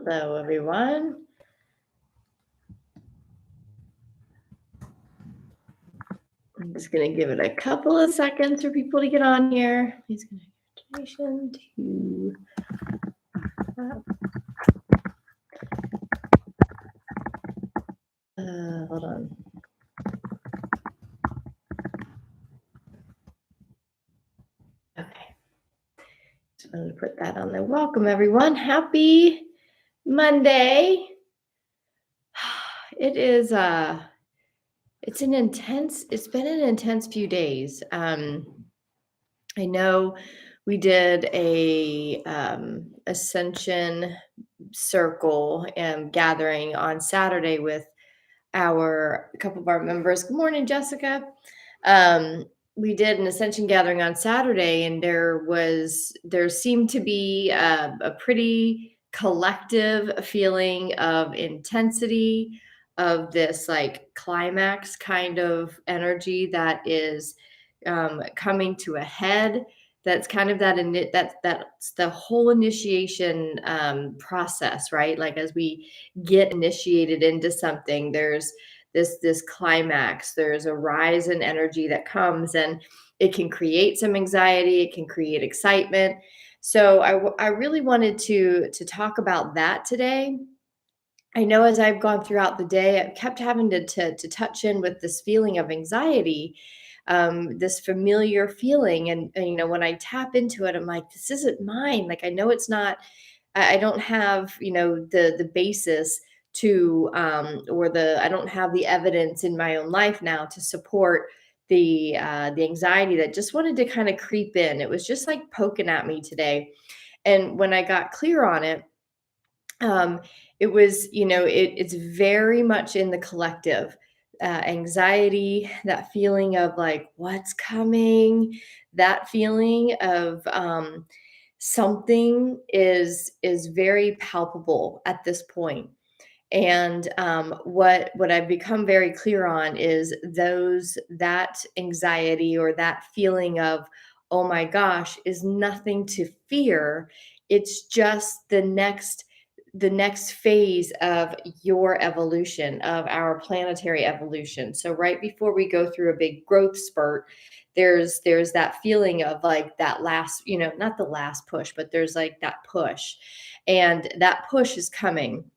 Hello, everyone. I'm just going to give it a couple of seconds for people to get on here. Please congratulations to. Hold on. Okay. Just wanted to put that on there. Welcome, everyone. Happy Monday. It is it's been an intense few days. I know we did a ascension circle and gathering on Saturday with a couple of our members. Good morning, Jessica. We did an ascension gathering on Saturday, and there seemed to be a pretty collective feeling of intensity, of this like climax kind of energy that is coming to a head. That's kind of that's the whole initiation process, right? Like as we get initiated into something, there's this climax, there's a rise in energy that comes, and it can create some anxiety, it can create excitement. So I really wanted to talk about that today. I know as I've gone throughout the day, I've kept having to touch in with this feeling of anxiety, this familiar feeling. And, when I tap into it, I'm like, this isn't mine. Like, I know it's not, I don't have, the basis to, I don't have the evidence in my own life now to support the anxiety that just wanted to kind of creep in. It was just like poking at me today. And when I got clear on it, um, it was, it's very much in the collective anxiety, that feeling of like, what's coming, that feeling of something is very palpable at this point. And what I've become very clear on is that anxiety or that feeling of, oh my gosh, is nothing to fear. It's just the next phase of your evolution, of our planetary evolution. So right before we go through a big growth spurt, there's that feeling of like that last, not the last push, but there's like that push. And that push is coming.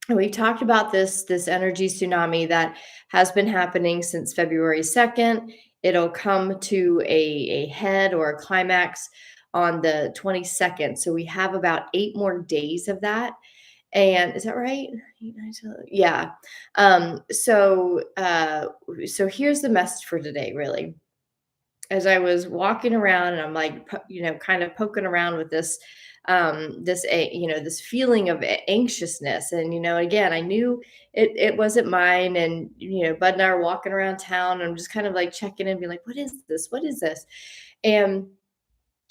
And we talked about this energy tsunami that has been happening since February 2nd. It'll come to a head or a climax on the 22nd. So we have about 8 more days of that. And is that right? Yeah. So here's the message for today, really. As I was walking around and I'm like, kind of poking around with this feeling of anxiousness. And, again, I knew it wasn't mine. And, Bud and I are walking around town, and I'm just kind of like checking in, being like, what is this? What is this? And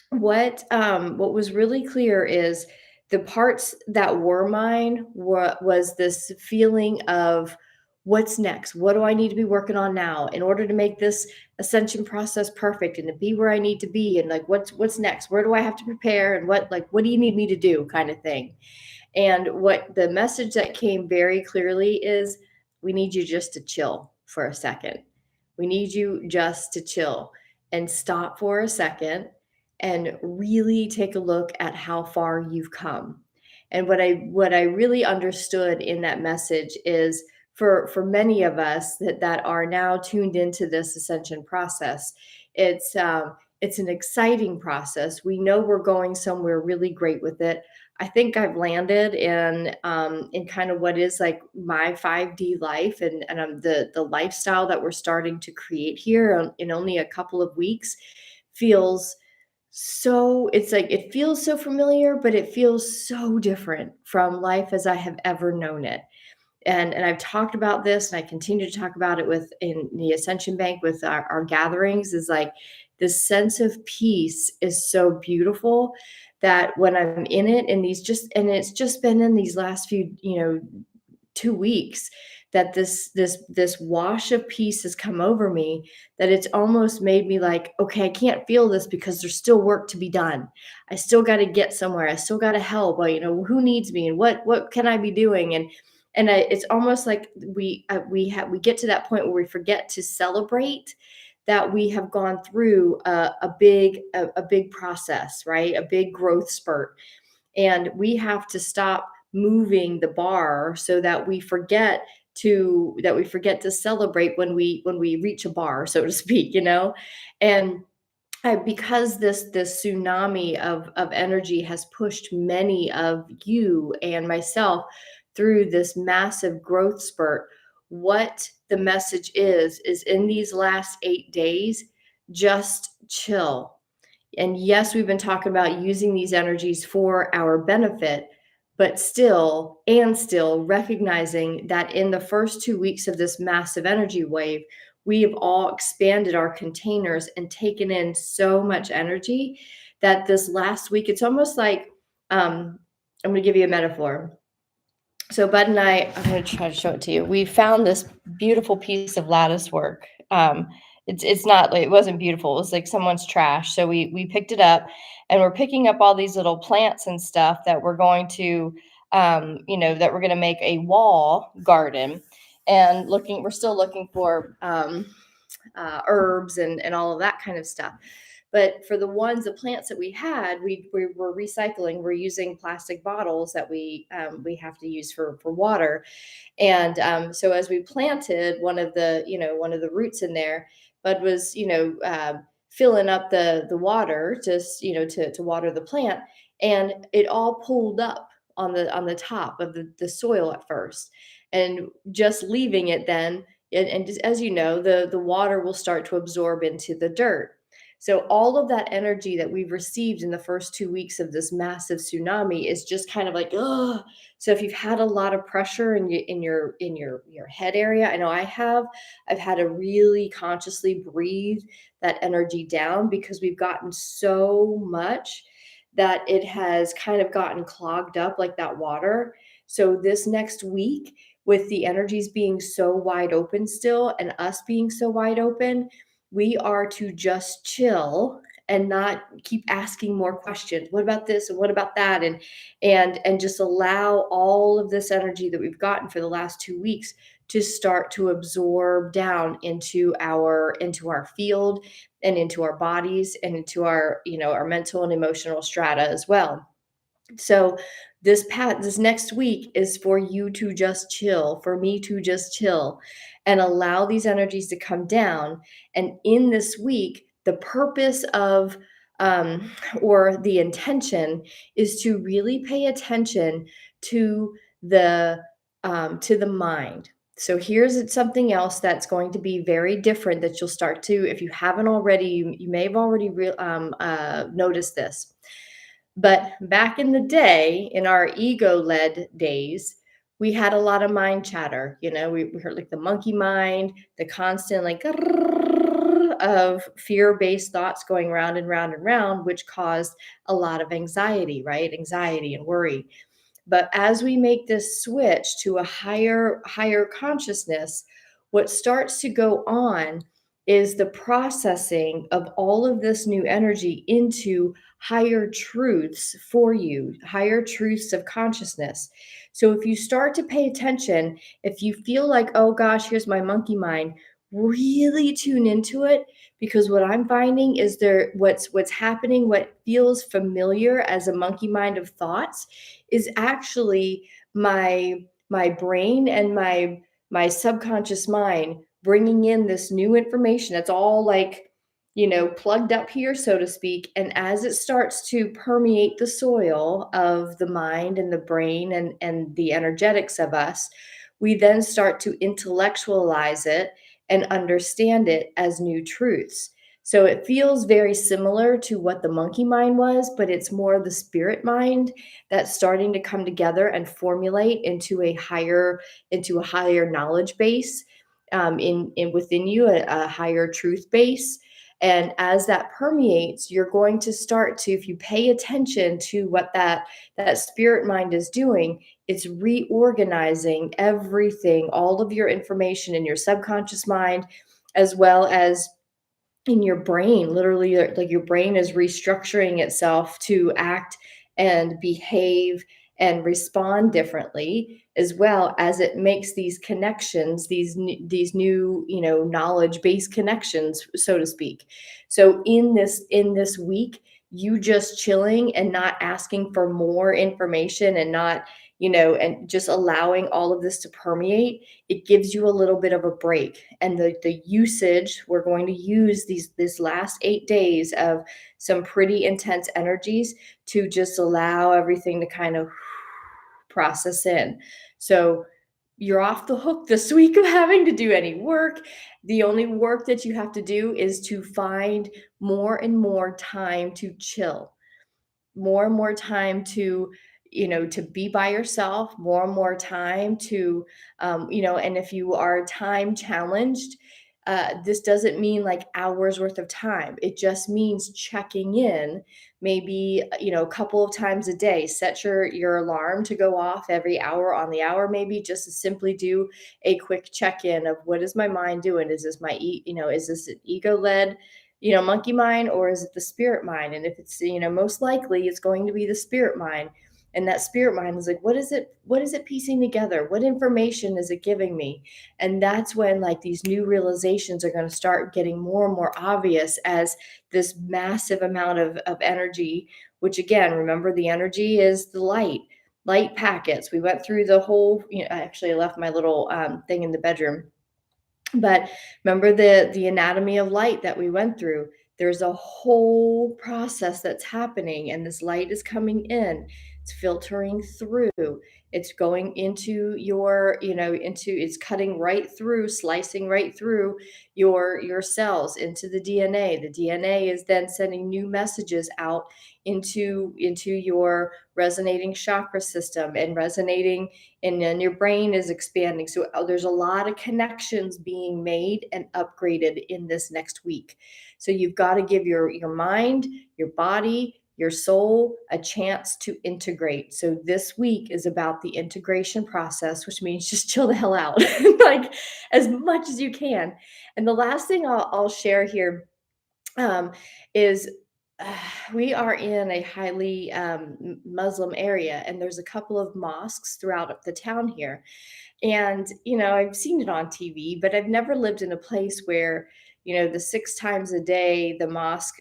what was really clear is the parts that were mine was this feeling of what's next? What do I need to be working on now in order to make this ascension process perfect and to be where I need to be? And like, what's next? Where do I have to prepare? And what do you need me to do, kind of thing? And what the message that came very clearly is, we need you just to chill for a second. We need you just to chill and stop for a second and really take a look at how far you've come. And what I really understood in that message is, for many of us that are now tuned into this ascension process, it's an exciting process. We know we're going somewhere really great with it. I think I've landed in kind of what is like my 5D life, and the lifestyle that we're starting to create here in only a couple of weeks feels so, it's like it feels so familiar, but it feels so different from life as I have ever known it. And I've talked about this, and I continue to talk about it in the Ascension Bank with our gatherings, is like this sense of peace is so beautiful that when I'm in it, and it's just been in these last few, 2 weeks, that this wash of peace has come over me, that it's almost made me like, okay, I can't feel this because there's still work to be done. I still got to get somewhere. I still got to help. Well, who needs me, and what can I be doing? It's almost like we get to that point where we forget to celebrate that we have gone through a big process, right? A big growth spurt, and we have to stop moving the bar so that we forget to celebrate when we reach a bar, so to speak, and because this tsunami of energy has pushed many of you and myself through this massive growth spurt. What the message is in these last 8 days, just chill. And yes, we've been talking about using these energies for our benefit, but still recognizing that in the first 2 weeks of this massive energy wave, we have all expanded our containers and taken in so much energy that this last week, it's almost like, I'm going to give you a metaphor. So Bud and I'm going to try to show it to you. We found this beautiful piece of lattice work. It's not like, it wasn't beautiful. It was like someone's trash. So we picked it up, and we're picking up all these little plants and stuff that we're going to, that we're going to make a wall garden. And we're still looking for herbs and all of that kind of stuff. But for the plants that we had, we were recycling. We're using plastic bottles that we have to use for water. And so as we planted one of the roots in there, Bud was filling up the water just to water the plant, and it all pulled up on the top of the soil at first, and just leaving it then. And just, as you know, the water will start to absorb into the dirt. So all of that energy that we've received in the first 2 weeks of this massive tsunami is just kind of like, oh. So if you've had a lot of pressure in your head area, I know I've had to really consciously breathe that energy down, because we've gotten so much that it has kind of gotten clogged up like that water. So this next week, with the energies being so wide open still, and us being so wide open, we are to just chill and not keep asking more questions. What about this and what about that? And just allow all of this energy that we've gotten for the last 2 weeks to start to absorb down into our field, and into our bodies, and into our mental and emotional strata as well. So this next week is for you to just chill, for me to just chill, and allow these energies to come down. And in this week, the purpose of or the intention is to really pay attention to the mind. So here's something else that's going to be very different, that you'll start to, if you haven't already, you may have already noticed this. But back in the day, in our ego-led days, we had a lot of mind chatter. We heard like the monkey mind, the constant like of fear-based thoughts going round and round and round, which caused a lot of anxiety, right? Anxiety and worry. But as we make this switch to a higher consciousness, what starts to go on is the processing of all of this new energy into higher truths for you, higher truths of consciousness. So if you start to pay attention, if you feel like, oh gosh, here's my monkey mind, really tune into it, because what I'm finding is what's happening, what feels familiar as a monkey mind of thoughts, is actually my brain and my subconscious mind bringing in this new information that's all like, plugged up here, so to speak. And as it starts to permeate the soil of the mind and the brain and the energetics of us, we then start to intellectualize it and understand it as new truths. So it feels very similar to what the monkey mind was, but it's more the spirit mind that's starting to come together and formulate into a higher knowledge base, in within you, a higher truth base. And as that permeates, you're going to start to, if you pay attention to what that spirit mind is doing, it's reorganizing everything, all of your information in your subconscious mind, as well as in your brain. Literally, like your brain is restructuring itself to act and behave and respond differently, as well as it makes these connections, these new, knowledge based connections, so to speak. So in this week, you just chilling and not asking for more information, and not, and just allowing all of this to permeate, it gives you a little bit of a break. And the usage, we're going to use this last 8 days of some pretty intense energies to just allow everything to kind of process in. So you're off the hook this week of having to do any work. The only work that you have to do is to find more and more time to chill, more and more time to, to be by yourself, more and more time to, and if you are time challenged, this doesn't mean like hours worth of time. It just means checking in, maybe, a couple of times a day. Set your alarm to go off every hour on the hour, maybe, just to simply do a quick check-in of, what is my mind doing? Is this is this an ego led, monkey mind, or is it the spirit mind? And if it's, most likely it's going to be the spirit mind. And that spirit mind is like, what is it piecing together? What information is it giving me? And that's when, like, these new realizations are going to start getting more and more obvious, as this massive amount of energy, which, again, remember, the energy is the light packets. We went through the whole, actually I left my little thing in the bedroom, but remember the anatomy of light that we went through. There's a whole process that's happening, and this light is coming in. It's filtering through. It's going into your, it's cutting right through, slicing right through your cells into the DNA. The DNA is then sending new messages out into your resonating chakra system, and resonating, and then your brain is expanding. So there's a lot of connections being made and upgraded in this next week. So you've got to give your mind, your body, your soul a chance to integrate. So this week is about the integration process, which means just chill the hell out, like, as much as you can. And the last thing I'll share here, um, is, uh, we are in a highly Muslim area, and there's a couple of mosques throughout the town here. And, I've seen it on TV, but I've never lived in a place where, the 6 times a day, the mosque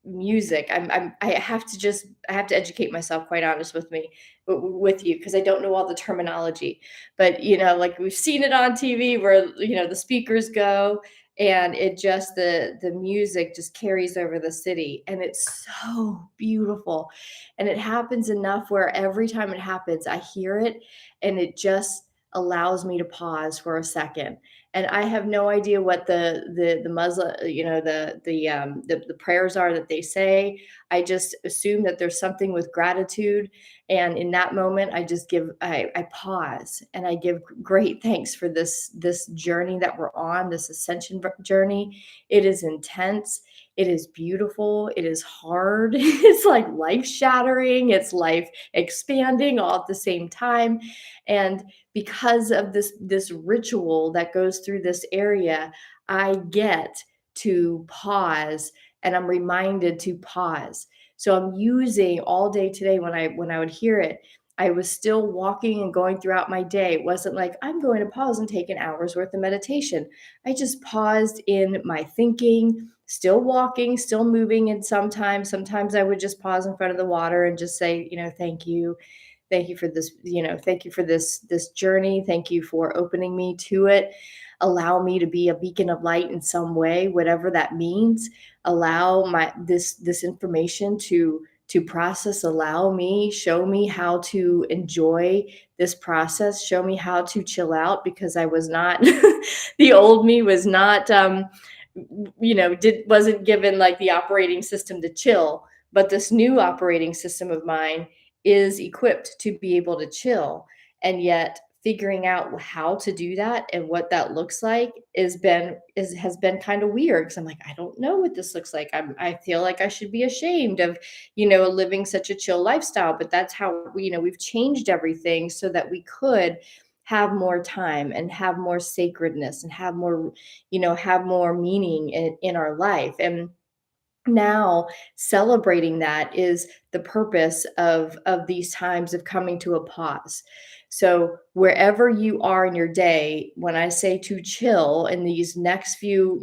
music. I have to educate myself, quite honest with you, because I don't know all the terminology. But, like, we've seen it on TV where, the speakers go, and it just, the music just carries over the city, and it's so beautiful. And it happens enough where every time it happens, I hear it, and it just allows me to pause for a second. And I have no idea what the Muslim, the prayers are that they say. I just assume that there's something with gratitude, and in that moment, I pause, and I give great thanks for this journey that we're on, this ascension journey. It is intense. It is beautiful. It is hard. It's like life shattering. It's life expanding all at the same time. And because of this ritual that goes through this area, I get to pause, and I'm reminded to pause. So I'm using all day today, when I would hear it, I was still walking and going throughout my day. It wasn't like, I'm going to pause and take an hour's worth of meditation. I just paused in my thinking, still walking, still moving. And sometimes I would just pause in front of the water and just say, thank you. Thank you for this, thank you for this journey. Thank you for opening me to it. Allow me to be a beacon of light in some way, whatever that means. Allow this information to process. Allow me, show me how to enjoy this process. Show me how to chill out, because I was not the old me was not, wasn't given like the operating system to chill. But this new operating system of mine is equipped to be able to chill, and yet figuring out how to do that and what that looks like has been kind of weird because I'm like, I don't know what this looks like. I feel like I should be ashamed of, living such a chill lifestyle, but that's how we've changed everything so that we could have more time and have more sacredness and have more meaning in our life. And now celebrating that is the purpose of these times of coming to a pause. So wherever you are in your day, when I say to chill in these next few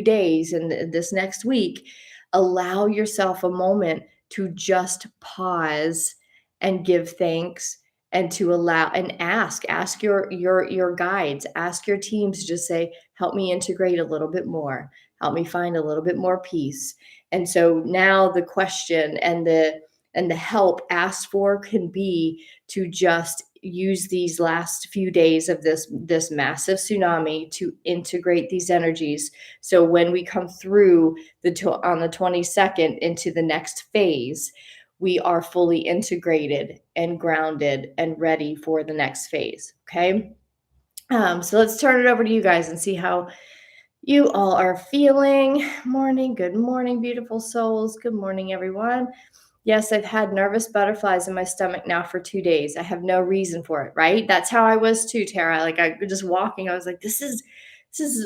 days and this next week, allow yourself a moment to just pause and give thanks, and to allow and ask your guides, ask your teams to just say, help me integrate a little bit more, help me find a little bit more peace. And so now the question and the help asked for can be to just use these last few days of this massive tsunami to integrate these energies. So when we come through on the 22nd into the next phase, we are fully integrated and grounded and ready for the next phase. Okay. So let's turn it over to you guys and see how you all are feeling. Morning. Good morning, beautiful souls. Good morning, everyone. Yes, I've had nervous butterflies in my stomach now for 2 days. I have no reason for it, right? That's how I was too, Tara. Like I was just walking, I was like, this is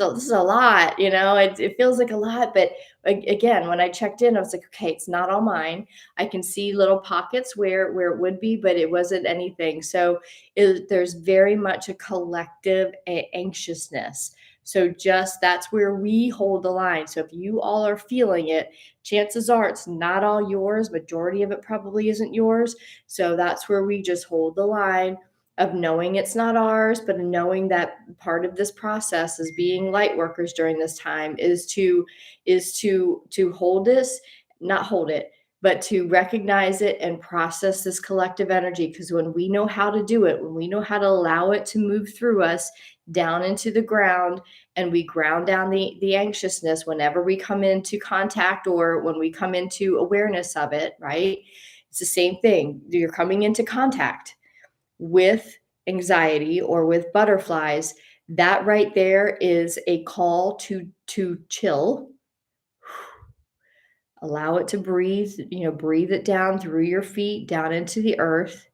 a lot, it feels like a lot. But again, when I checked in, I was like, okay, it's not all mine. I can see little pockets where it would be, but it wasn't anything. So there's very much a collective anxiousness. So just that's where we hold the line. So if you all are feeling it, chances are it's not all yours. Majority of it probably isn't yours. So that's where we just hold the line of knowing it's not ours, but knowing that part of this process as being light workers during this time is to hold this, not hold it, but to recognize it and process this collective energy. Because when we know how to do it, when we know how to allow it to move through us down into the ground, and we ground down the anxiousness whenever we come into contact or when we come into awareness of it, right? It's the same thing. You're coming into contact with anxiety or with butterflies. That right there is a call to chill. Allow it to breathe, breathe it down through your feet, down into the earth.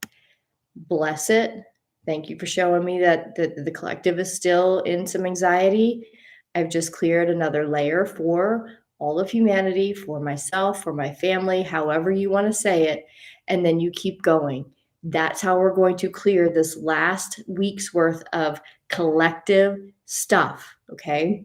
Bless it. Thank you for showing me that the collective is still in some anxiety. I've just cleared another layer for all of humanity, for myself, for my family, however you want to say it. And then you keep going. That's how we're going to clear this last week's worth of collective stuff. Okay.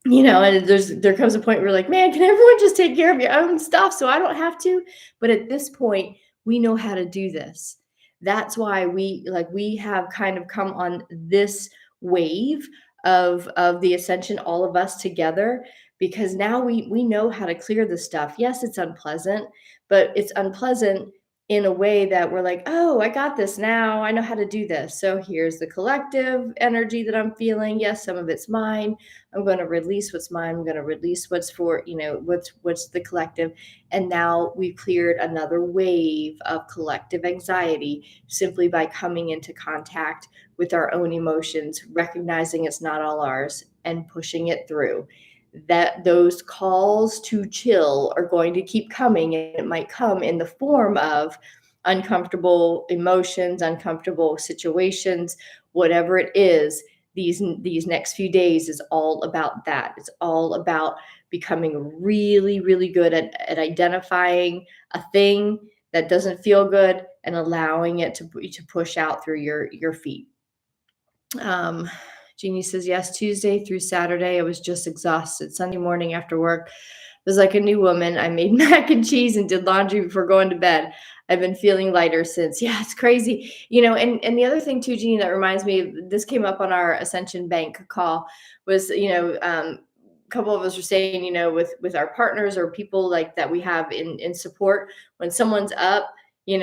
And there comes a point where you're like, man, can everyone just take care of your own stuff so I don't have to? But at this point, we know how to do this. That's why we have kind of come on this wave of the ascension, all of us together, because now we know how to clear this stuff. Yes, it's unpleasant, but it's unpleasant in a way that we're like, oh, I got this now. I know how to do this. So here's the collective energy that I'm feeling. Yes, some of it's mine. I'm going to release what's mine. I'm going to release what's for, what's the collective. And now we've cleared another wave of collective anxiety simply by coming into contact with our own emotions, recognizing it's not all ours and pushing it through. That those calls to chill are going to keep coming, and it might come in the form of uncomfortable emotions, uncomfortable situations, whatever it is. These next few days is all about that. It's all about becoming really, really good at identifying a thing that doesn't feel good and allowing it to push out through your feet. Jeannie says, yes, Tuesday through Saturday, I was just exhausted. Sunday morning after work, was like a new woman. I made mac and cheese and did laundry before going to bed. I've been feeling lighter since. Yeah, it's crazy. And the other thing too, Jeannie, that reminds me, this came up on our Ascension Bank call, was, a couple of us were saying, with our partners or people like that we have in support, when someone's up,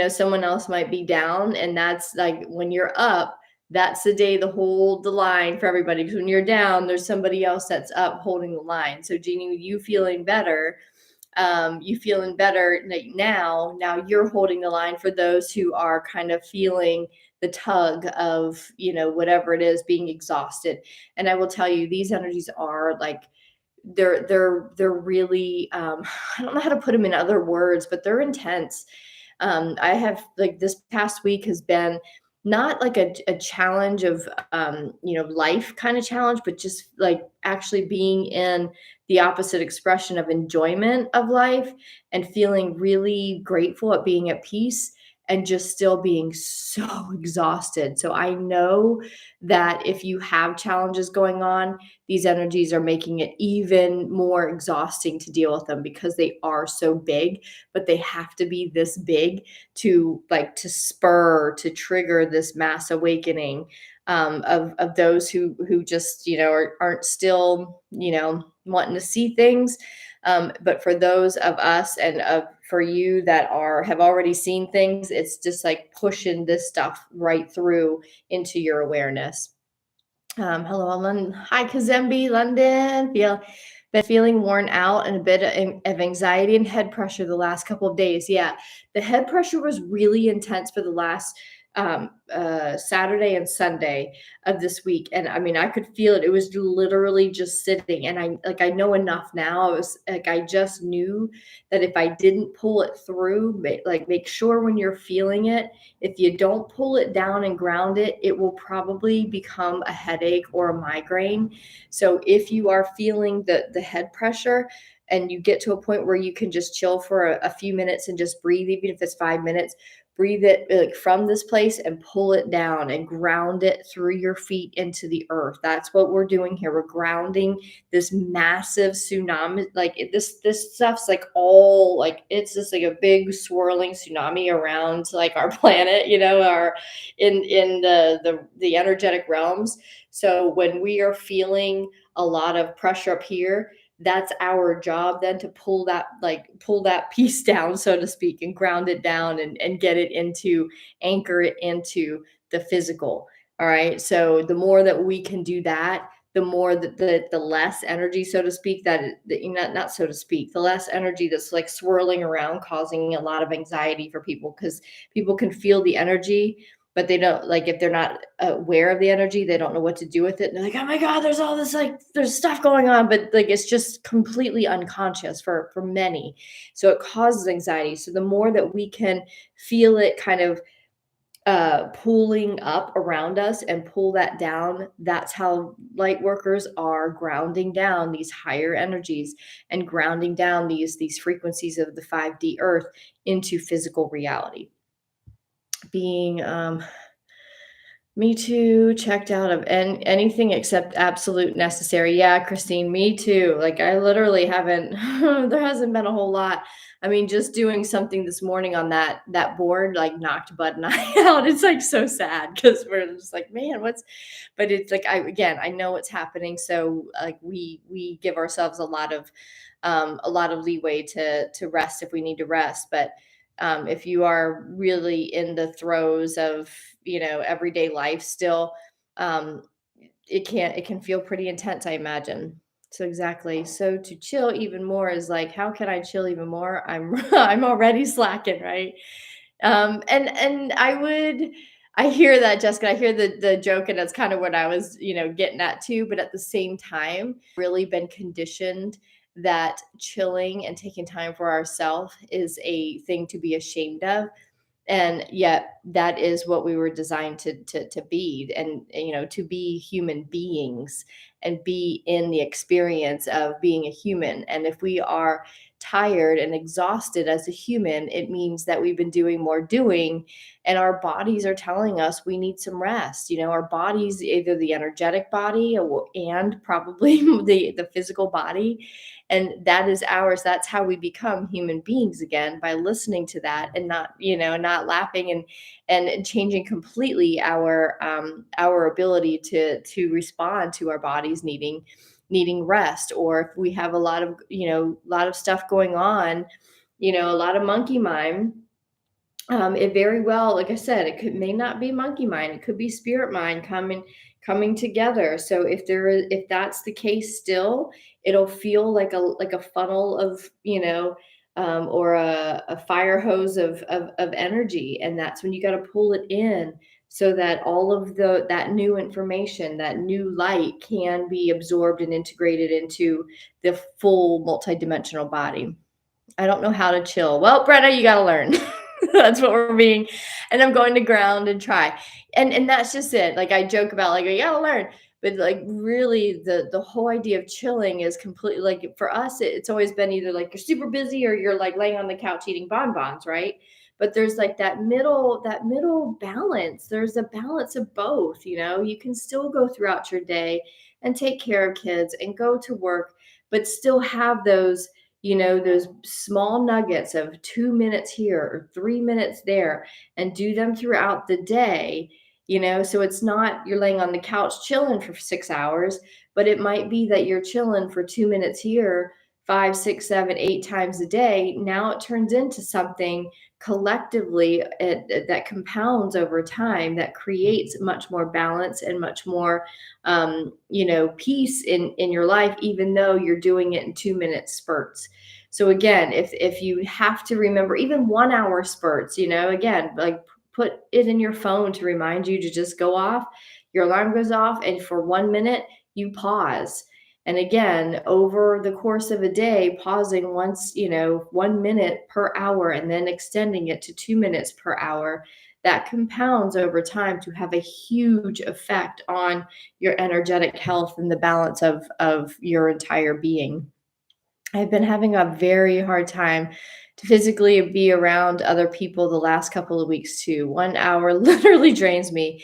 someone else might be down. And that's like, when you're up, that's the day to hold the line for everybody. Because when you're down, there's somebody else that's up holding the line. So Jeannie, you feeling better you feeling better like now you're holding the line for those who are kind of feeling the tug of, whatever it is, being exhausted. And I will tell you, these energies are like, they're really, I don't know how to put them in other words, but they're intense. I have, like, this past week has been not like a challenge of, life kind of challenge, but just like actually being in the opposite expression of enjoyment of life and feeling really grateful at being at peace and just still being so exhausted. So I know that if you have challenges going on, these energies are making it even more exhausting to deal with them because they are so big, but they have to be this big to spur, to trigger this mass awakening, of those who just, aren't still, wanting to see things. But for those of us, and for you that have already seen things, it's just like pushing this stuff right through into your awareness. Hello, London. Hi, Kazembe, London. Been feeling worn out and a bit of anxiety and head pressure the last couple of days. Yeah, the head pressure was really intense for the last Saturday and Sunday of this week, and I mean, I could feel it. It was literally just sitting, and I know enough now. I was like, I just knew that if I didn't pull it through, make sure when you're feeling it, if you don't pull it down and ground it, it will probably become a headache or a migraine. So if you are feeling the head pressure and you get to a point where you can just chill for a few minutes and just breathe, even if it's 5 minutes, breathe it like from this place and pull it down and ground it through your feet into the earth. That's what we're doing here. We're grounding this massive tsunami. Like this stuff's like all like, it's just like a big swirling tsunami around like our planet, our in the energetic realms. So when we are feeling a lot of pressure up here, that's our job then to pull that piece down, so to speak, and ground it down and get it into, anchor it into the physical. All right. So the more that we can do that, the more that the less energy, so to speak, that not so to speak, the less energy that's like swirling around, causing a lot of anxiety for people, because people can feel the energy, but they don't, like, if they're not aware of the energy, they don't know what to do with it. And they're like, oh my God, there's all this, like, there's stuff going on, but like it's just completely unconscious for many. So it causes anxiety. So the more that we can feel it kind of pulling up around us and pull that down, that's how light workers are grounding down these higher energies and grounding down these frequencies of the 5D earth into physical reality. Being Me too, checked out of anything except absolute necessary. Yeah, Christine, me too. Like, I literally haven't there hasn't been a whole lot. I mean, just doing something this morning on that board, like, knocked Bud and I out. It's, like, so sad because 'cause we're just like, "Man, what's," but it's like, I know what's happening, so, like, we give ourselves a lot of leeway to rest if we need to rest. But if you are really in the throes of, everyday life still, um, it can feel pretty intense, I imagine. So exactly. So to chill even more is like, how can I chill even more? I'm I'm already slacking, right? And I hear that, Jessica. I hear the joke, and that's kind of what I was, getting at too. But at the same time, really been conditioned that chilling and taking time for ourselves is a thing to be ashamed of, and yet that is what we were designed to be, and to be human beings and be in the experience of being a human. And if we are tired and exhausted as a human, it means that we've been doing more doing, and our bodies are telling us we need some rest. Our bodies, either the energetic body and probably the physical body, and that is ours. That's how we become human beings again, by listening to that and not laughing, and changing completely our ability to respond to our bodies needing rest. Or if we have a lot of stuff going on, a lot of monkey mind, It very well, like I said, it could may not be monkey mind, it could be spirit mind coming together. So if that's the case still, it'll feel like a funnel of, or a fire hose of energy. And that's when you got to pull it in so that all of that new information, that new light can be absorbed and integrated into the full multidimensional body. I don't know how to chill. Well, Brenna, you got to learn. That's what we're being. And I'm going to ground and try. And that's just it. Like I joke about like you got to learn, but like really the whole idea of chilling is completely like for us it's always been either like you're super busy or you're like laying on the couch eating bonbons, right? But there's like that middle balance. There's a balance of both, You can still go throughout your day and take care of kids and go to work, but still have those small nuggets of 2 minutes here or 3 minutes there and do them throughout the day. So it's not you're laying on the couch chilling for 6 hours, but it might be that you're chilling for 2 minutes here, five, six, seven, 8 times a day. Now it turns into something collectively that compounds over time that creates much more balance and much more peace in your life, even though you're doing it in 2 minute spurts. So again, if you have to remember even 1 hour spurts, again, like put it in your phone to remind you to just go off. Your alarm goes off, and for 1 minute, you pause. And again, over the course of a day, pausing once, 1 minute per hour, and then extending it to 2 minutes per hour, that compounds over time to have a huge effect on your energetic health and the balance of your entire being. I've been having a very hard time to physically be around other people the last couple of weeks too. 1 hour literally drains me.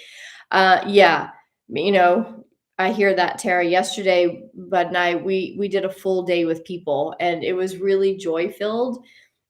Yeah, you know, I hear that, Tara. Yesterday, Bud and I, we did a full day with people, and it was really joy filled.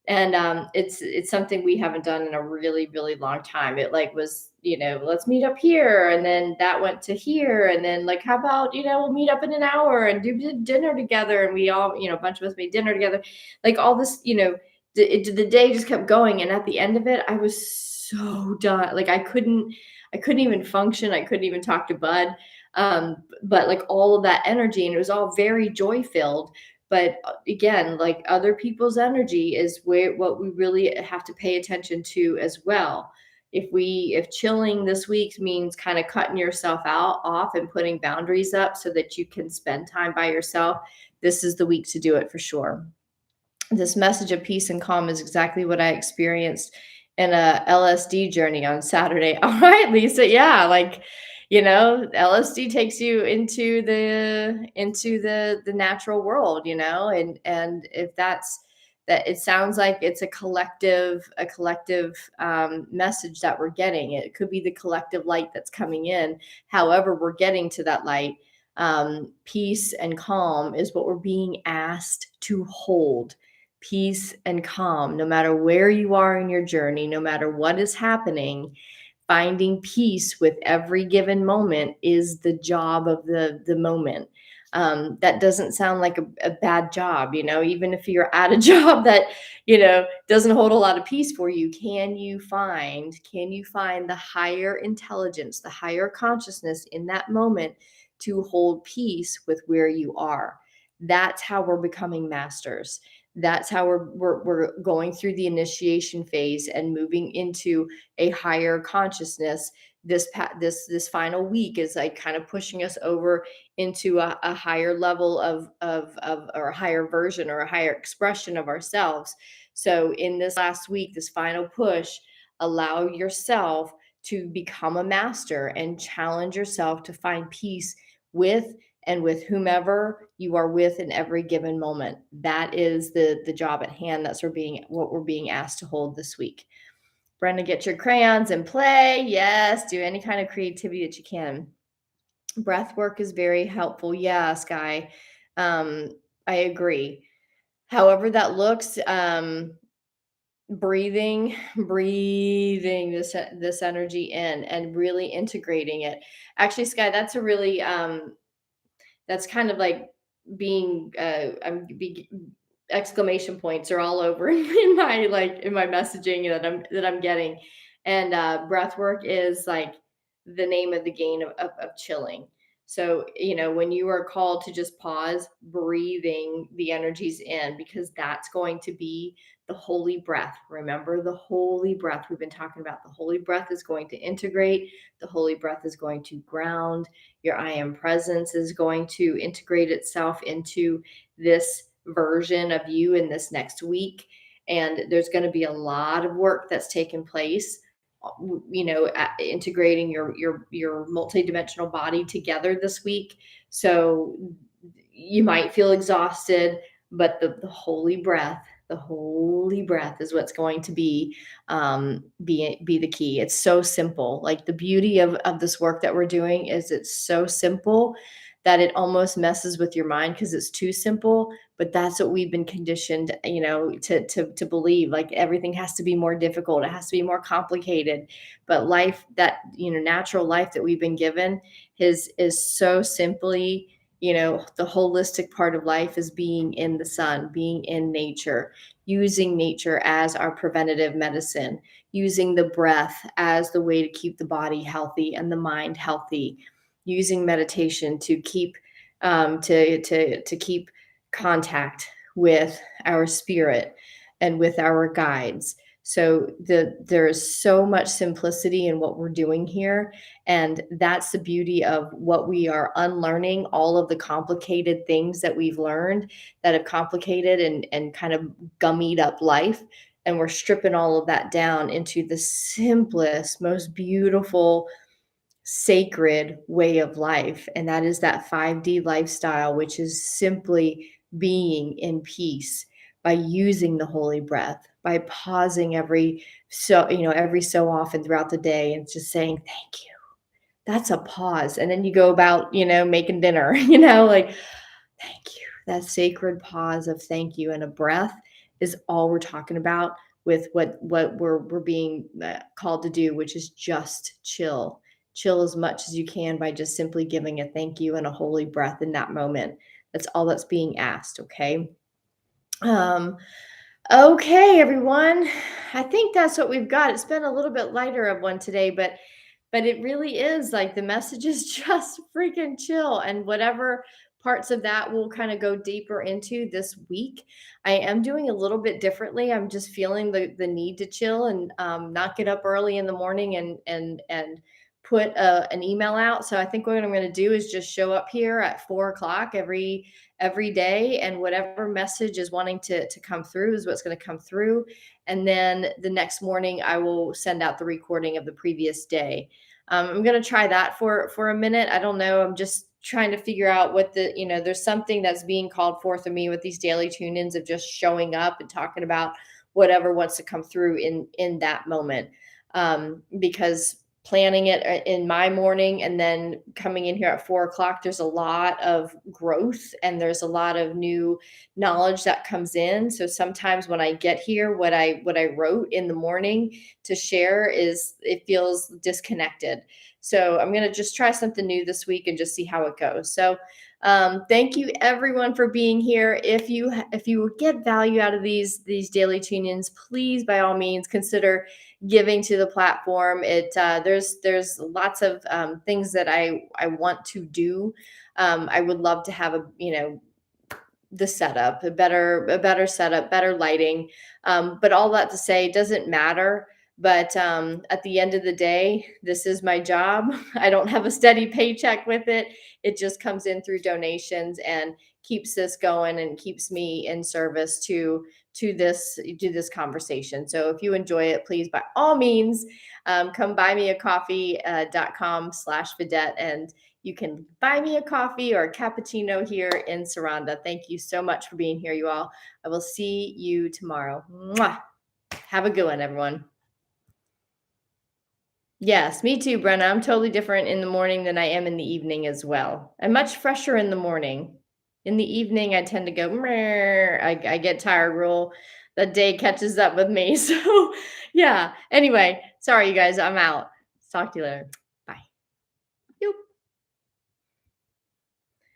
And it's something we haven't done in a really really long time. It like was, let's meet up here, and then that went to here, and then like how about, we'll meet up in an hour and do dinner together, and we all, a bunch of us made dinner together, like all this, the day just kept going, and at the end of it I was so done. Like I couldn't even function. I couldn't even talk to Bud. But like all of that energy, and it was all very joy filled. But again, like other people's energy is what we really have to pay attention to as well. If chilling this week means kind of cutting yourself out off and putting boundaries up so that you can spend time by yourself, this is the week to do it for sure. This message of peace and calm is exactly what I experienced in a LSD journey on Saturday. All right, Lisa. Yeah, like, LSD takes you into the natural world, and if that's that, it sounds like it's a collective message that we're getting. It could be the collective light that's coming in. However, we're getting to that light. Peace and calm is what we're being asked to hold. Peace and calm, no matter where you are in your journey, no matter what is happening, finding peace with every given moment is the job of the moment. That doesn't sound like a bad job, even if you're at a job that, doesn't hold a lot of peace for you. Can you find the higher intelligence, the higher consciousness in that moment to hold peace with where you are? That's how we're becoming masters. That's how we're going through the initiation phase and moving into a higher consciousness. This final week is like kind of pushing us over into a higher level of or a higher version or a higher expression of ourselves. So in this last week, this final push, allow yourself to become a master and challenge yourself to find peace with and with whomever you are with in every given moment. That is the job at hand. That's what we're being asked to hold this week. Brenda, get your crayons and play. Yes, do any kind of creativity that you can. Breath work is very helpful. Yeah, Sky. Um, I agree. However that looks, breathing this energy in and really integrating it. Actually, Sky, that's kind of like being exclamation points are all over in my messaging that I'm getting. And breath work is like the name of the game of chilling. So, when you are called to just pause, breathing the energies in, because that's going to be the holy breath. Remember the holy breath. We've been talking about the holy breath is going to integrate, the holy breath is going to ground, your I am presence is going to integrate itself into this version of you in this next week. And there's going to be a lot of work that's taken place, integrating your multidimensional body together this week. So you might feel exhausted, but the holy breath is what's going to be the key. It's so simple. Like, the beauty of this work that we're doing is it's so simple that it almost messes with your mind because it's too simple. But that's what we've been conditioned, to believe. Like, everything has to be more difficult, it has to be more complicated. But life, that natural life that we've been given, is so simply, the holistic part of life is being in the sun, being in nature, using nature as our preventative medicine, using the breath as the way to keep the body healthy and the mind healthy, using meditation to keep to keep contact with our spirit and with our guides. So there is so much simplicity in what we're doing here, and that's the beauty of what we are unlearning. All of the complicated things that we've learned that have complicated and kind of gummied up life, and we're stripping all of that down into the simplest, most beautiful, sacred way of life. And that is that 5D lifestyle, which is simply being in peace by using the holy breath, by pausing every so often throughout the day and just saying thank you. That's a pause. And then you go about, making dinner, like, thank you. That sacred pause of thank you and a breath is all we're talking about with what we're being called to do, which is just chill. Chill as much as you can by just simply giving a thank you and a holy breath in that moment. That's all that's being asked, okay? Um, okay, everyone. I think that's what we've got. It's been a little bit lighter of one today, but it really is like the message is just freaking chill, and whatever parts of that we'll kind of go deeper into this week. I am doing a little bit differently. I'm just feeling the need to chill and not get up early in the morning and put an email out. So I think what I'm going to do is just show up here at 4 o'clock every day, and whatever message is wanting to come through is what's going to come through. And then the next morning I will send out the recording of the previous day. I'm going to try that for a minute. I don't know. I'm just trying to figure out what there's something that's being called forth of me with these daily tune-ins of just showing up and talking about whatever wants to come through in that moment. Because planning it in my morning and then coming in here at 4 o'clock, there's a lot of growth and there's a lot of new knowledge that comes in. So sometimes when I get here, what I wrote in the morning to share it feels disconnected. So I'm going to just try something new this week and just see how it goes. So thank you everyone for being here. If you get value out of these daily tune-ins, please by all means consider giving to the platform. There's lots of things that I want to do. I would love to have the setup, a better setup, better lighting. But all that to say, it doesn't matter. But at the end of the day, this is my job. I don't have a steady paycheck with it. It just comes in through donations and keeps this going and keeps me in service to this conversation. So if you enjoy it, please by all means come buy me a coffee.com/Vidette, and you can buy me a coffee or a cappuccino here in Saranda. Thank you so much for being here, you all. I will see you tomorrow. Mwah. Have a good one, everyone. Yes, me too, Brenna. I'm totally different in the morning than I am in the evening as well. I'm much fresher in the morning. In the evening, I tend to go, "Meh." I get tired real. The day catches up with me. So, yeah. Anyway, sorry, you guys. I'm out. Talk to you later.